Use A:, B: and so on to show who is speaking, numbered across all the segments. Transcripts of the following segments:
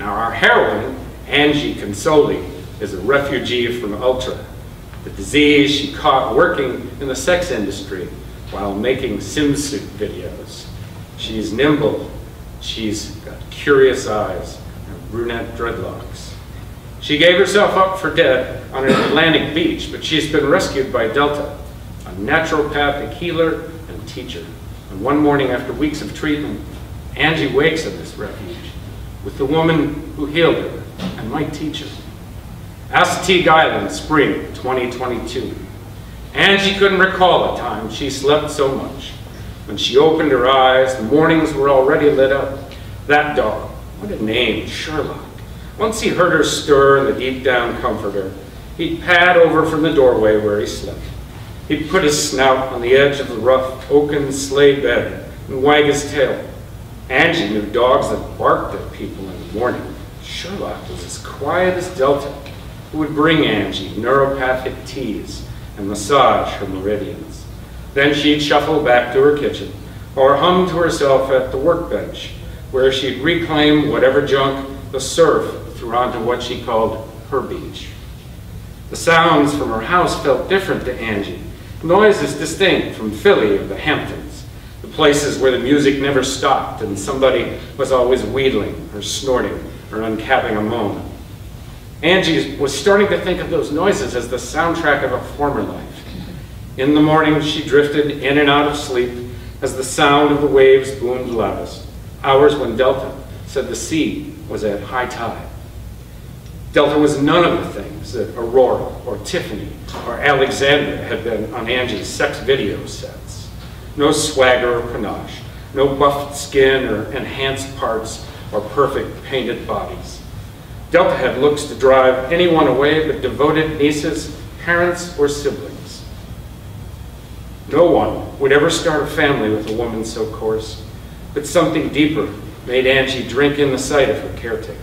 A: Now our heroine, Angie Consoli, is a refugee from Ultra, the disease she caught working in the sex industry while making swimsuit videos. She's nimble, she's got curious eyes, and brunette dreadlocks. She gave herself up for dead on an Atlantic beach, but she's been rescued by Delta, a naturopathic healer and teacher. And one morning after weeks of treatment, Angie wakes in this refuge with the woman who healed her and might teach her. Assateague Island, spring 2022. Angie couldn't recall a time she slept so much. When she opened her eyes, the mornings were already lit up. That dog, what a name, Sherlock. Once he heard her stir in the deep down comforter, he'd pad over from the doorway where he slept. He'd put his snout on the edge of the rough oaken sleigh bed and wag his tail. Angie knew dogs that barked at people in the morning. Sherlock was as quiet as Delta, who would bring Angie neuropathic teas and massage her meridians. Then she'd shuffle back to her kitchen or hum to herself at the workbench, where she'd reclaim whatever junk the surf threw onto what she called her beach. The sounds from her house felt different to Angie. Noises distinct from Philly or the Hamptons, the places where the music never stopped and somebody was always wheedling or snorting or uncapping a moan. Angie was starting to think of those noises as the soundtrack of a former life. In the morning, she drifted in and out of sleep as the sound of the waves boomed loudest, hours when Delta said the sea was at high tide. Delta was none of the things that Aurora or Tiffany or Alexandra had been on Angie's sex video sets. No swagger or panache, no buffed skin or enhanced parts or perfect painted bodies. Delta had looks to drive anyone away but devoted nieces, parents, or siblings. No one would ever start a family with a woman so coarse, but something deeper made Angie drink in the sight of her caretaker.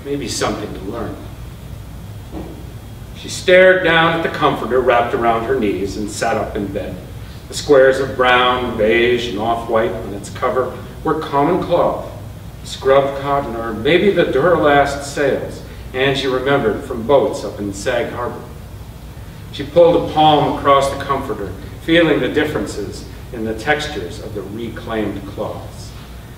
A: Maybe something to learn. She stared down at the comforter wrapped around her knees and sat up in bed. The squares of brown, beige, and off-white on its cover were common cloth, scrubbed cotton, or maybe the Duralast sails Angie remembered from boats up in Sag Harbor. She pulled a palm across the comforter, feeling the differences in the textures of the reclaimed cloths.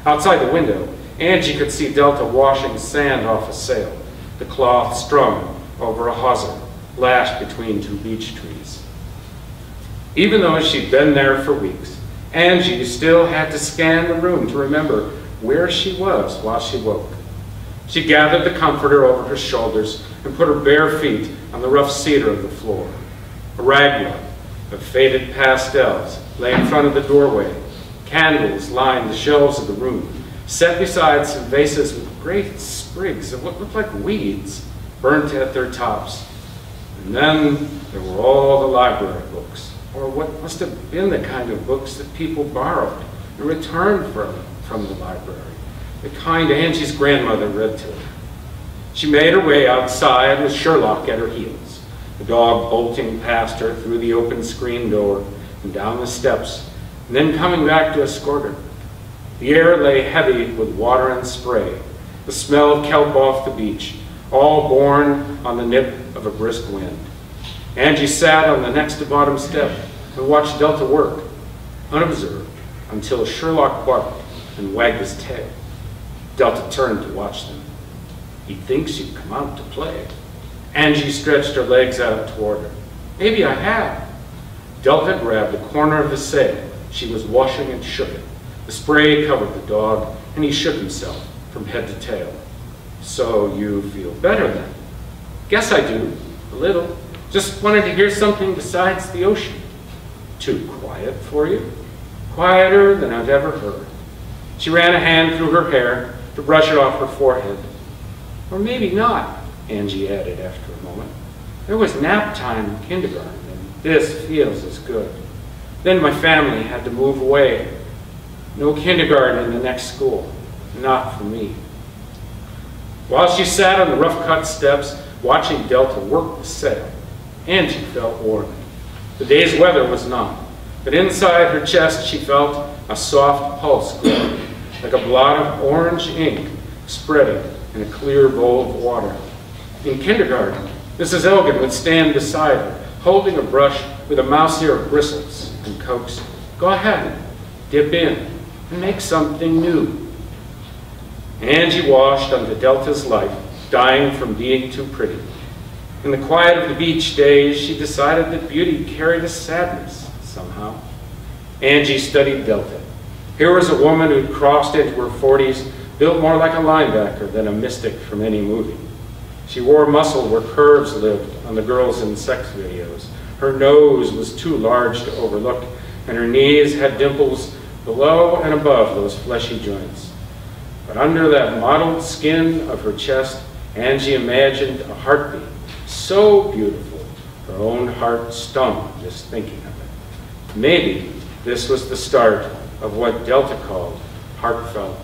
A: Outside the window, Angie could see Delta washing sand off a sail, the cloth strung over a hawser, lashed between two beech trees. Even though she'd been there for weeks, Angie still had to scan the room to remember where she was while she woke. She gathered the comforter over her shoulders and put her bare feet on the rough cedar of the floor. A rag rug of faded pastels lay in front of the doorway. Candles lined the shelves of the room, set beside some vases with great sprigs of what looked like weeds burnt at their tops. And then there were all the library books, or what must have been the kind of books that people borrowed and returned from the library, the kind Angie's grandmother read to her. She made her way outside with Sherlock at her heels, the dog bolting past her through the open screen door and down the steps, and then coming back to escort her. The air lay heavy with water and spray, the smell of kelp off the beach, all borne on the nip of a brisk wind. Angie sat on the next to bottom step and watched Delta work, unobserved, until Sherlock barked and wagged his tail. Delta turned to watch them. He thinks you've come out to play. Angie stretched her legs out toward her. Maybe I have. Delta grabbed a corner of the sail she was washing and shook it. The spray covered the dog, and he shook himself from head to tail. So you feel better then? Guess I do, a little. Just wanted to hear something besides the ocean. Too quiet for you? Quieter than I've ever heard. She ran a hand through her hair to brush it off her forehead. Or maybe not, Angie added after a moment. There was nap time in kindergarten, and this feels as good. Then my family had to move away. No kindergarten in the next school, not for me. While she sat on the rough-cut steps, watching Delta work the sail, Angie felt warm. The day's weather was not, but inside her chest she felt a soft pulse growing, like a blot of orange ink spreading in a clear bowl of water. In kindergarten, Mrs. Elgin would stand beside her, holding a brush with a mouse ear of bristles, and coax, "Go ahead, dip in, and make something new." Angie washed unto Delta's life, dying from being too pretty. In the quiet of the beach days, she decided that beauty carried a sadness somehow. Angie studied Delta. Here was a woman who'd crossed into her 40s, built more like a linebacker than a mystic from any movie. She wore muscle where curves lived on the girls in sex videos. Her nose was too large to overlook, and her knees had dimples below and above those fleshy joints. But under that mottled skin of her chest, Angie imagined a heartbeat so beautiful, her own heart stung just thinking of it. Maybe this was the start of what Delta called heartfelt